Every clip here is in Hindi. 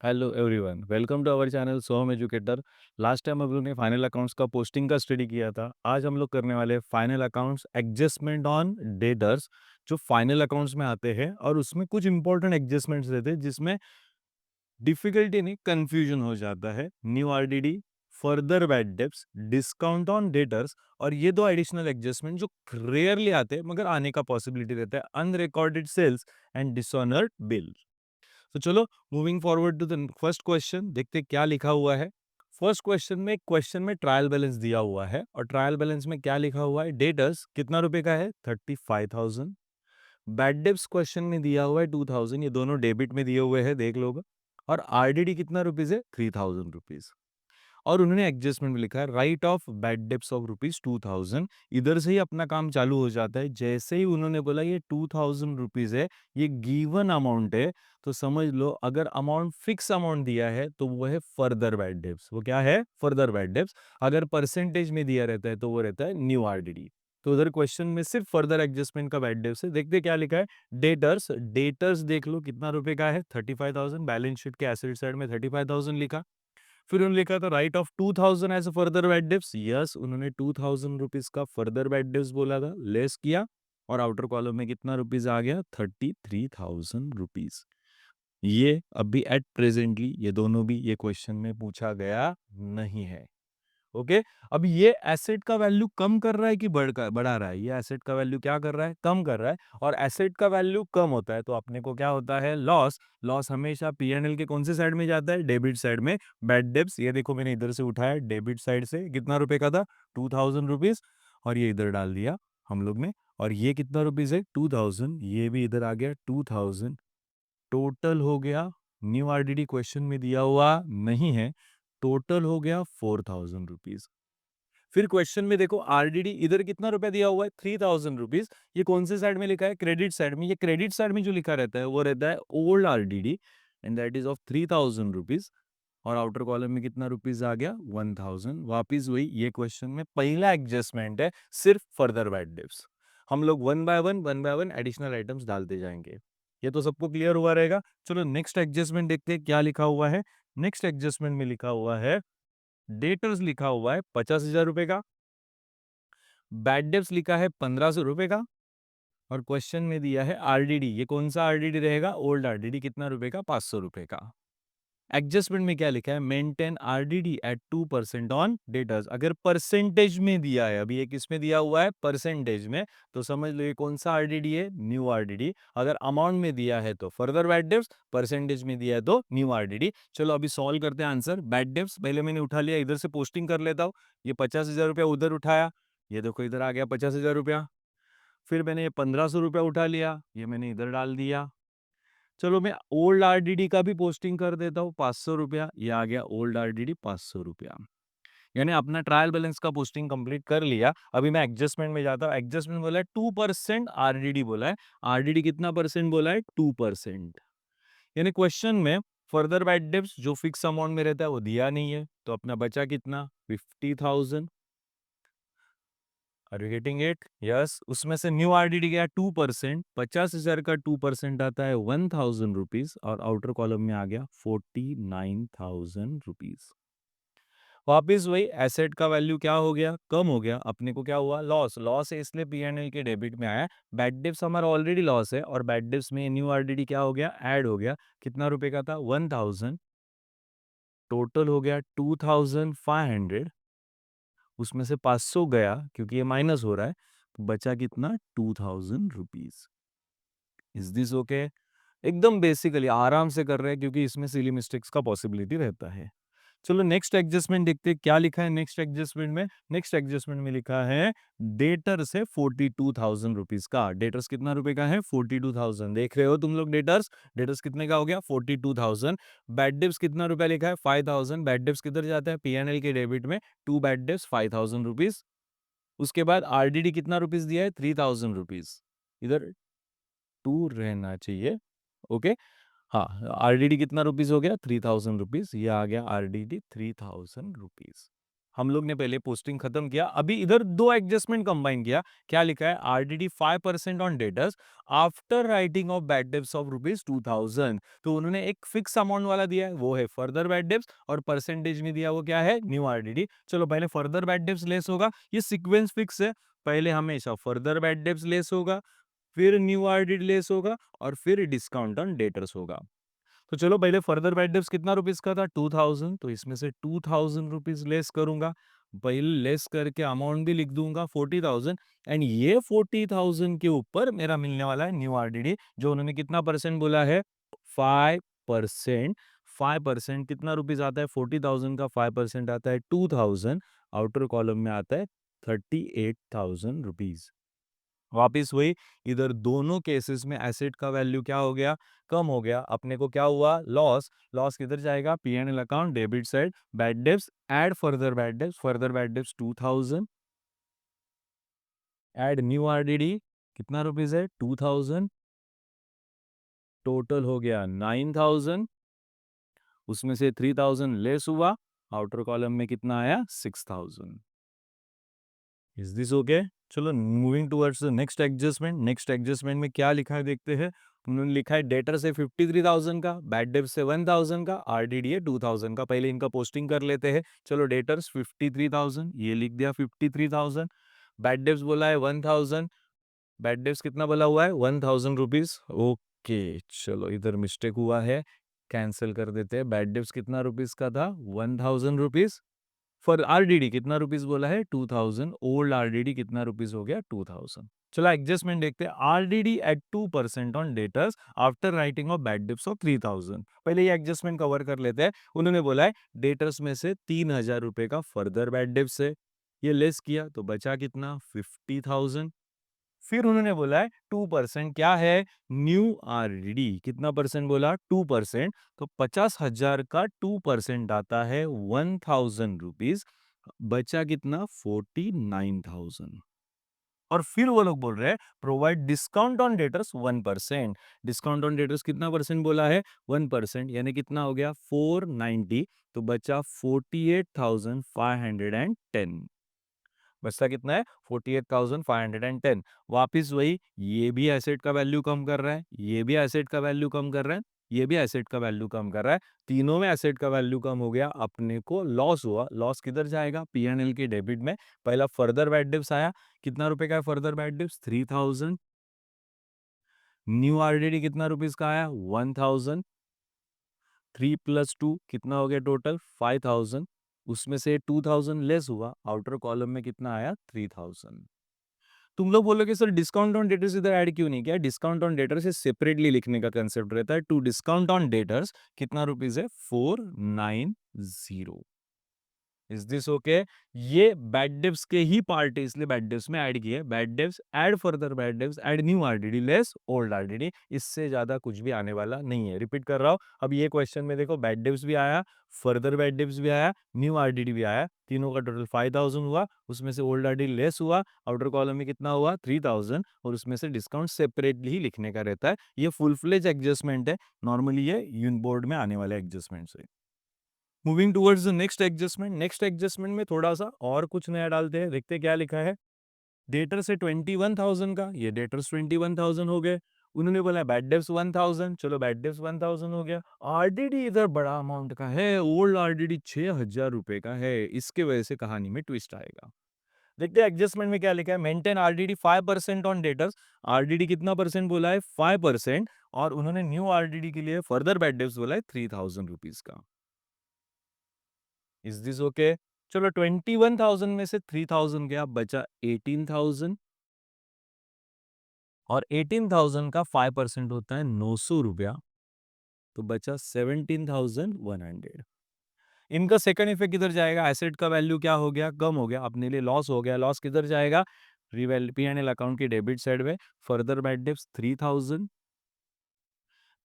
Hello everyone, welcome to our channel Soham educator. Last time हम लोग ने फाइनल अकाउंट्स का पोस्टिंग का स्टडी किया था। आज हम लोग करने वाले final accounts adjustment on debtors, जो फाइनल अकाउंट्स में आते हैं और उसमें कुछ इंपॉर्टेंट एडजस्टमेंट्स रहते हैं जिसमें डिफिकल्टी नहीं कंफ्यूजन हो जाता है। New RDD, further bad debts, discount on debtors और ये दो एडिशनल एडजस्टमेंट जो रेयरली आते हैं मगर आने का पॉसिबिलिटी रहता है, unrecorded sales and dishonoured bill. तो चलो, moving forward to the first question, देखते क्या लिखा हुआ है। फर्स्ट क्वेश्चन में ट्रायल बैलेंस दिया हुआ है और ट्रायल बैलेंस में क्या लिखा हुआ है, डेटर्स कितना रुपए का है 35,000। बैड डेब्ट्स क्वेश्चन में दिया हुआ है 2,000, ये दोनों डेबिट में दिए हुए हैं, देख लो। और आरडीडी कितना रुपीज है 3,000 रुपीज। और उन्होंने एडजस्टमेंट में लिखा है right of bad debts of rupees 2,000। इधर से ही अपना काम चालू हो जाता है। जैसे ही उन्होंने बोला ये 2,000 रुपीज है, ये गिवन अमाउंट है, तो समझ लो अगर अमाउंट फिक्स अमाउंट दिया है तो वो है फर्दर बैड डेब्ट्स। वो क्या है? Further bad debts. अगर परसेंटेज में दिया रहता है तो वो रहता है न्यू आरडीडी। तो उधर क्वेश्चन में सिर्फ फर्दर एडजस्टमेंट का बैड डेब्ट्स है। देखते क्या लिखा है। डेटर्स, डेटर्स देख लो कितना रुपए का है 35,000। बैलेंस शीट के एसेट साइड में 35,000 लिखा। फिर उन्होंने लिखा था write off 2,000 as further bad debts. Yes, उन्होंने 2,000 रुपीज का फर्दर बैड डेब्ट्स बोला था, लेस किया। और आउटर कॉलम में कितना रुपीज आ गया 33,000 रुपीज। ये अभी एट प्रेजेंटली ये दोनों भी ये क्वेश्चन में पूछा गया नहीं है। ओके। अब ये एसेट का वैल्यू कम कर रहा है कि बढ़ा रहा है? ये एसेट का वैल्यू क्या कर रहा है? कम कर रहा है। और एसेट का वैल्यू कम होता है तो अपने को क्या होता है? लॉस। लॉस हमेशा पीएनएल के कौन से साइड में जाता है? डेबिट साइड में। बैड डेब्ट्स ये देखो मैंने इधर से उठाया, डेबिट साइड से कितना रुपए का था 2,000 रुपीज, और ये इधर डाल दिया हम लोग ने। और ये कितना रुपीज है 2,000, ये भी इधर आ गया 2,000। टोटल हो गया, न्यू आरडीडी क्वेश्चन में दिया हुआ नहीं है, टोटल हो गया 4,000 रुपीज। फिर क्वेश्चन में देखो आरडीडी इधर कितना रुपया दिया हुआ है 3,000 रुपीज। ये कौन से साइड में लिखा है? क्रेडिट साइड में। ये क्रेडिट साइड में जो लिखा रहता है वो रहता है old RDD, and that is of 3,000 rupees. और आउटर कॉलम में कितना रुपीज आ गया 1,000। वापिस वही, ये क्वेश्चन में पहला एडजस्टमेंट है सिर्फ फर्दर बैड डेब्ट्स। हम लोग one by one additional items डालते जाएंगे। ये तो सबको क्लियर हुआ रहेगा। चलो नेक्स्ट एडजस्टमेंट देखते हैं क्या लिखा हुआ है। नेक्स्ट एडजस्टमेंट में लिखा हुआ है डेटर्स, लिखा हुआ है 50,000 रुपए का। बैड डेब्ट्स लिखा है 1,500 रुपए का। और क्वेश्चन में दिया है आरडीडी, ये कौन सा आरडीडी रहेगा? ओल्ड आरडीडी, कितना रुपए का 500 रुपए का। एडजस्टमेंट में क्या लिखा है? Maintain RDD at 2% on debtors. अगर परसेंटेज में दिया है, अभी ये किस में दिया हुआ है? परसेंटेज में, तो समझ लो ये कौन सा आरडीडी है? New RDD. अगर अमाउंट में दिया है तो फर्दर बैड डेब्ट्स, परसेंटेज में दिया है तो न्यू आरडीडी। चलो अभी सॉल्व करते हैं आंसर। बैड डेब्ट्स पहले मैंने उठा लिया, इधर से पोस्टिंग कर लेता हूँ। ये 50,000 रुपया उधर उठाया, ये देखो इधर आ गया 50,000 रुपया। फिर मैंने ये 1,500 रुपया उठा लिया, ये मैंने इधर डाल दिया। चलो मैं ओल्ड आरडीडी का भी पोस्टिंग कर देता हूँ 500 रुपया, ये आ गया ओल्ड आरडीडी 500 रुपया। यानी अपना ट्रायल बैलेंस का पोस्टिंग कंप्लीट कर लिया। अभी मैं एडजस्टमेंट में जाता हूँ। एडजस्टमेंट बोला है 2%, आरडीडी बोला है। आरडीडी कितना परसेंट बोला है? 2%। यानी क्वेश्चन में फर्दर बैड डेब्ट्स जो फिक्स अमाउंट में रहता है वो दिया नहीं है, तो अपना बचा कितना 50,000। Are you getting it? Yes. उसमें से न्यू आरडीडी गया 2%, 50,000 का 2% आता है 1,000 रुपीज, और आउटर कॉलम में आ गया 49,000 रुपीज। वापिस वही, एसेट का वैल्यू क्या हो गया? कम हो गया। अपने को क्या हुआ? लॉस। लॉस है इसलिए पीएनएल के डेबिट में आया। बैड डेब्ट्स हमारा ऑलरेडी लॉस है, और बैड डेब्ट्स में न्यू आरडीडी क्या हो गया? ऐड हो गया। कितना रुपए का था? 1,000। टोटल हो गया 2,500। उसमें से 500 गया क्योंकि ये माइनस हो रहा है, तो बचा कितना 2,000 रुपीज। Is this okay? एकदम बेसिकली आराम से कर रहे हैं क्योंकि इसमें सिली मिस्टेक्स का पॉसिबिलिटी रहता है। चलो नेक्स्ट एडजस्टमेंट देखते हैं क्या लिखा है नेक्स्ट एडजस्टमेंट में। नेक्स्ट एडजस्टमेंट में लिखा है डेटर्स है 42,000 रुपीज का। डेटर्स कितना रुपए का है? 42,000। देख रहे हो तुम लोग डेटर्स? डेटर्स कितने का हो गया? 42,000। बैड डेब्ट्स कितना रुपया लिखा है? 5,000। बैड डेब्ट्स किधर जाता है? पीएनएल के डेबिट में। To bad debts 5,000 rupees. उसके बाद आरडीडी कितना रुपीज दिया है? 3,000 रुपीज। इधर टू रहना चाहिए। ओके। हाँ, आरडीडी कितना रुपीज हो गया? 3,000 रुपीज। ये आ गया आरडीडी 3,000 रुपीज। हम लोग ने पहले पोस्टिंग खत्म किया, अभी इधर दो एडजस्टमेंट कंबाइन किया। क्या लिखा है, RDD 5% on debtors after writing off bad debts of ₹2000। तो उन्होंने एक फिक्स अमाउंट वाला दिया है, वो है फर्दर बैड डेब्ट्स, और परसेंटेज में दिया वो क्या है, न्यू आरडीडी। चलो पहले फर्दर बैड डेब्ट्स लेस होगा, ये सीक्वेंस फिक्स है, पहले हमेशा फर्दर बैड डेब्ट्स लेस होगा, फिर न्यू आरडीडी लेस होगा, और फिर डिस्काउंट ऑन डेटर्स होगा। तो चलो पहले फर्दर बैड डेब्ट्स कितना रुपीस का था, 2000, तो इसमें से 2000 रुपीज लेस करूंगा, पहले लेस करके अमाउंट भी लिख दूंगा 40,000, एंड ये 40,000 के ऊपर मेरा मिलने वाला है न्यू आरडीडी, जो उन्होंने कितना परसेंट बोला है, 5%। 5% कितना रुपीज आता है, 40,000 का 5% आता है 2000, आउटर कॉलम में आता है 38,000 रुपीज। वापिस वही, इधर दोनों केसेस में एसेट का वैल्यू क्या हो गया, कम हो गया, अपने को क्या हुआ, लॉस। लॉस किधर जाएगा, P and L account, debit side, bad debts, add further bad debts 2000, add new RDD, कितना रुपीस है, 2000, टोटल हो गया 9000, उसमें से 3000 लेस हुआ, आउटर कॉलम में कितना आया, 6000। Is this okay. चलो moving towards the next adjustment. Next adjustment में क्या लिखा है देखते हैं। उन्होंने लिखा है डेटर से 53,000 का, बैड डेब्ट से 1,000 का, आरडीडी है 2,000 का। पहले इनका पोस्टिंग कर लेते हैं। चलो डेटर्स 53,000, ये लिख दिया 53,000। बैड डेब्ट्स बोला है 1,000, बैड डेब्ट्स कितना बोला हुआ है, 1,000 रुपीज। ओके, चलो इधर मिस्टेक हुआ है, कैंसिल कर देते हैं। बैड डेब्ट्स कितना रुपीज का था, 1,000 रुपीज। फॉर आरडीडी कितना रुपीस बोला है, 2000। ओल्ड आरडीडी कितना रुपीस हो गया, 2000। चलो एडजस्टमेंट देखते हैं। RDD at 2% on debtors after writing off bad debts of 3000। पहले ये एडजस्टमेंट कवर कर लेते हैं। उन्होंने बोला है डेटर्स में से 3,000 रुपए का फर्दर बैड डिप्स है, ये लेस किया तो बचा कितना, 50,000। फिर उन्होंने बोला है 2% क्या है, न्यू आरडीडी, कितना परसेंट बोला, 2%। तो 50,000 का 2% आता है 1,000 रुपीज, बचा कितना, 49,000। और फिर वो लोग बोल रहे हैं provide discount on debtors 1%। Discount on debtors कितना परसेंट बोला है, 1%, यानी कितना हो गया, 490। तो बचा 48,510। बचता कितना है, 48,510। वापिस वही, ये भी एसेट का वैल्यू कम कर रहा है, ये भी एसेट का वैल्यू कम कर रहा है, ये भी एसेट का वैल्यू कम कर रहा है। तीनों में एसेट का वैल्यू कम हो गया, अपने को लॉस हुआ। लॉस किधर जाएगा, पीएनएल के डेबिट में। पहला फर्दर बैड डिप्स आया, कितना रुपए का है further bad dips, 3,000। New RDD कितना रुपीस का आया, 1,000। 3 + 2 कितना हो गया टोटल, 5,000। उसमें से 2,000 लेस हुआ, आउटर कॉलम में कितना आया, 3,000। तुम लोग बोलोगे सर डिस्काउंट ऑन डेटर्स इधर ऐड क्यों नहीं किया। डिस्काउंट ऑन डेटर्स से सेपरेटली लिखने का कंसेप्ट रहता है। टू डिस्काउंट ऑन डेटर्स कितना रुपीस है, 490। Is this okay. ये बैड डेब्ट्स के ही पार्ट है, इसलिए बैड डेब्ट्स में ऐड किए। Bad debts, add further bad debts, add new RDD less old RDD. इससे ज्यादा कुछ भी आने वाला नहीं है। रिपीट कर रहा हूं, अब ये क्वेश्चन में देखो, बैड डेब्ट्स भी आया, फर्दर बैड डेब्ट्स भी आया, न्यू आरडीडी भी आया, तीनों का टोटल 5,000 हुआ। उसमें से ओल्ड आरडीडी लेस हुआ, आउटर कॉलम में कितना हुआ, 3,000, और उसमें से डिस्काउंट सेपरेटली ही लिखने का रहता है। ये फुल फ्लेज एडजस्टमेंट है, नॉर्मली ये यून बोर्ड में आने वाले एडजस्टमेंट से। Moving towards the next adjustment. Next adjustment में थोड़ा सा और कुछ नया डालते हैं, देखते हैं क्या लिखा है। डेटर से 21,000 का, ये डेटर्स 21,000 हो गए। उन्होंने बोला बैड डेब्ट्स 1,000, चलो बैड डेब्ट्स 1,000 हो गया। आरडीडी इधर बड़ा अमाउंट का है, ओल्ड आरडीडी 6,000 रुपए का है, इसके वजह से कहानी में ट्विस्ट आएगा। देखते हैं एडजस्टमेंट में क्या लिखा है। Maintain RDD 5% on debtors. RDD कितना परसेंट बोला है, 5%, और उन्होंने न्यू आरडीडी के लिए फर्दर बैड डेब्ट्स बोला है 3,000 रुपीज का। Is this okay. चलो 21,000 में से 3,000 गया, बचा 18,000, और 18,000 का 5% होता है 900 रुपया, तो बचा 17,100। इनका सेकंड इफेक्ट किधर जाएगा, एसेट का वैल्यू क्या हो गया, कम हो गया, अपने लिए लॉस हो गया। लॉस किधर जाएगा, रिवेल पीएनएल अकाउंट की डेबिट साइड में। Further bad debts 3,000,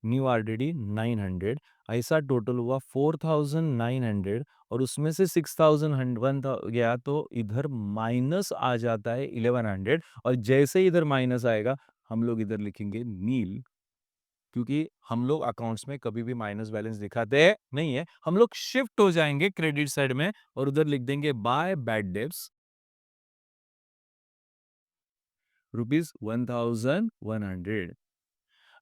new RDD 900, ऐसा टोटल हुआ 4,900, और उसमें से 6,001 गया, तो इधर माइनस आ जाता है 1,100, और जैसे ही इधर माइनस आएगा हम लोग इधर लिखेंगे नील। क्योंकि हम लोग अकाउंट्स में कभी भी माइनस बैलेंस दिखाते नहीं है। हम लोग शिफ्ट हो जाएंगे क्रेडिट साइड में और उधर लिख देंगे बाय बैड डेब्ट्स ₹1100।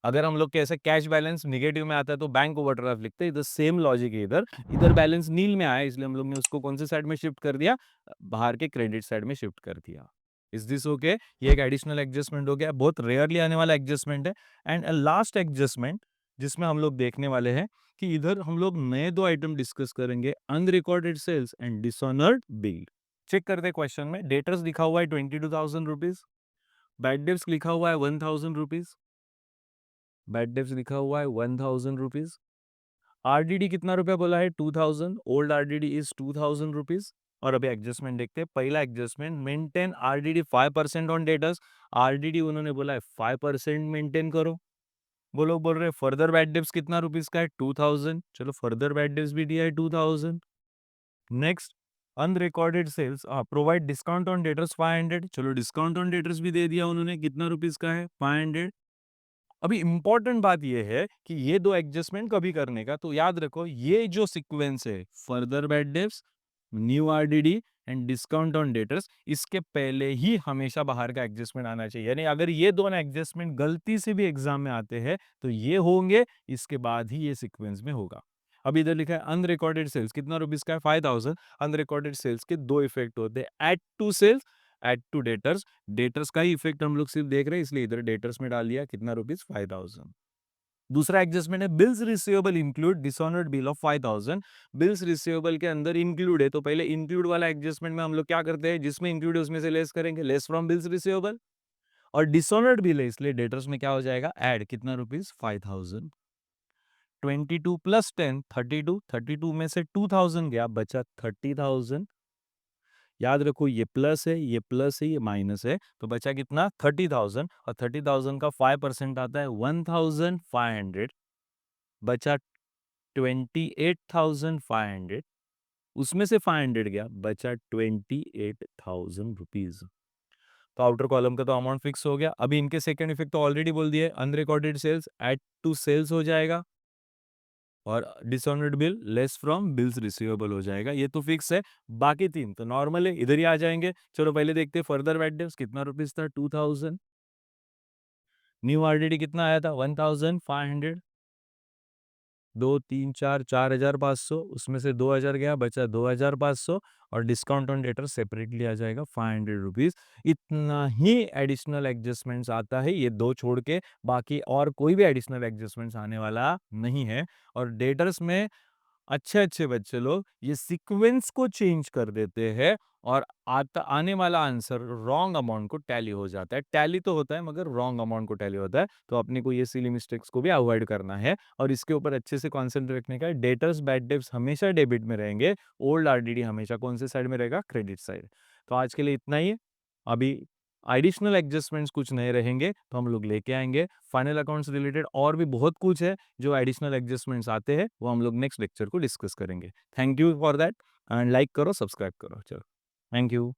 अगर हम लोग के ऐसे कैश बैलेंस निगेटिव में आता है तो बैंक ओवरड्राफ्ट लिखते हैं। इधर सेम लॉजिक है। इधर इधर बैलेंस नील में आया, इसलिए हम लोग ने उसको कौन से साइड में शिफ्ट कर दिया, बाहर के क्रेडिट साइड में शिफ्ट कर दिया। Is this okay? ये एक एडिशनल एडजस्टमेंट हो गया, बहुत रेयरली आने वाला एडजस्टमेंट है। एंड लास्ट एडजस्टमेंट जिसमें हम लोग देखने वाले हैं कि इधर हम लोग नए दो आइटम डिस्कस करेंगे, unrecorded sales and dishonoured bill. Check करते हैं क्वेश्चन में। डेटर्स लिखा हुआ है 22,000 रुपीज, बैड डेब्ट्स लिखा हुआ है 1,000 रुपीज, बैड डेब्ट्स लिखा हुआ है 1,000 रुपीज। आरडीडी कितना रुपया बोला है? 2,000। Old RDD is 2,000 rupees. और अभी एडजस्टमेंट देखते हैं। पहला adjustment, maintain RDD 5% on debtors. RDD उन्होंने बोला है 5% मेंटेन करो। वो लोग बोल रहे हैं फर्दर बैड डेब्ट्स कितना रुपीज का है? 2,000। चलो फर्दर बैड डेब्ट्स भी दिया है 2,000। Next, unrecorded sales, provide discount on debtors 500। चलो डिस्काउंट ऑन डेटर्स भी दे दिया उन्होंने, कितना रुपीज का है? 500। अभी इंपॉर्टेंट बात यह है कि ये दो एडजस्टमेंट कभी करने का, तो याद रखो ये जो सीक्वेंस है, further bad debts, new RDD and discount on debtors, इसके पहले ही हमेशा बाहर का एडजस्टमेंट आना चाहिए। यानी अगर ये दोनों एडजस्टमेंट गलती से भी एग्जाम में आते हैं तो ये होंगे, इसके बाद ही ये सीक्वेंस में होगा। अब इधर लिखा है अनरिकॉर्डेड सेल्स कितना रुपीज का है? 5,000। अनरिकॉर्डेड सेल्स के दो इफेक्ट होते हैं, add to sales, add to debtors. Debtors का ही इफेक्ट हम लोग सिर्फ देख रहे हैं, इसलिए इधर डेटर्स में डाल दिया कितना रुपीज? 5,000। दूसरा एडजस्टमेंट है bills receivable include dishonoured bill of 5,000। Bills receivable के अंदर इंक्लूड है, तो पहले इंक्लूड वाला एडजस्टमेंट में हम लोग क्या करते हैं, जिसमें इंक्लूड है उसमें से लेस करेंगे, लेस फ्रॉम बिल्स रिसीवेबल। और डिसऑनर्ड बिल है इसलिए डेटर्स में क्या हो जाएगा? ऐड कितना रुपीज? 5,000। 22 प्लस 10 32। 32 में से 2,000 गया, बचा 30,000। याद रखो ये प्लस है, ये प्लस है, ये माइनस है, तो बचा कितना? 30,000। और 30,000 का 5% आता है 1,500। बचा 28,500। उसमें से 500 गया, बचा 28,000 रुपीज। तो आउटर कॉलम का तो अमाउंट फिक्स हो गया। अभी इनके सेकंड इफेक्ट तो ऑलरेडी बोल दिए, unrecorded sales add to sales हो जाएगा और dishonoured bill less from bills receivable हो जाएगा। ये तो फिक्स है। बाकी तीन तो नॉर्मल है, इधर ही आ जाएंगे। चलो पहले देखते हैं फर्दर बैड डेब्ट्स कितना रुपीज था? 2,000। न्यू आरडीडी कितना आया था? 1,500। 2 3 4 4,500, उसमें से 2,000 गया, बचा 2,500। और डिस्काउंट ऑन डेटर सेपरेटली आ जाएगा 500 रुपीज। इतना ही एडिशनल एडजस्टमेंट्स आता है, ये दो छोड़ के बाकी और कोई भी एडिशनल एडजस्टमेंट्स आने वाला नहीं है। और डेटर्स में अच्छे अच्छे बच्चे लोग ये सीक्वेंस को चेंज कर देते हैं और आने वाला आंसर रॉन्ग अमाउंट को टैली हो जाता है। टैली तो होता है मगर रॉन्ग अमाउंट को टैली होता है, तो अपने को ये सिली मिस्टेक्स को भी अवॉइड करना है और इसके ऊपर अच्छे से कॉन्सेंट्रेट रखने का है। डेटर्स बैड डेब्ट्स हमेशा डेबिट में रहेंगे, ओल्ड आरडीडी हमेशा कौन से साइड में रहेगा? Credit side. तो आज के लिए इतना ही है। अभी एडिशनल एडजस्टमेंट्स कुछ नए रहेंगे तो हम लोग लेके आएंगे। फाइनल अकाउंट्स रिलेटेड और भी बहुत कुछ है जो एडिशनल एडजस्टमेंट्स आते हैं, वो हम लोग नेक्स्ट लेक्चर को डिस्कस करेंगे। Thank you for that and like करो, सब्सक्राइब करो। चलो, थैंक यू।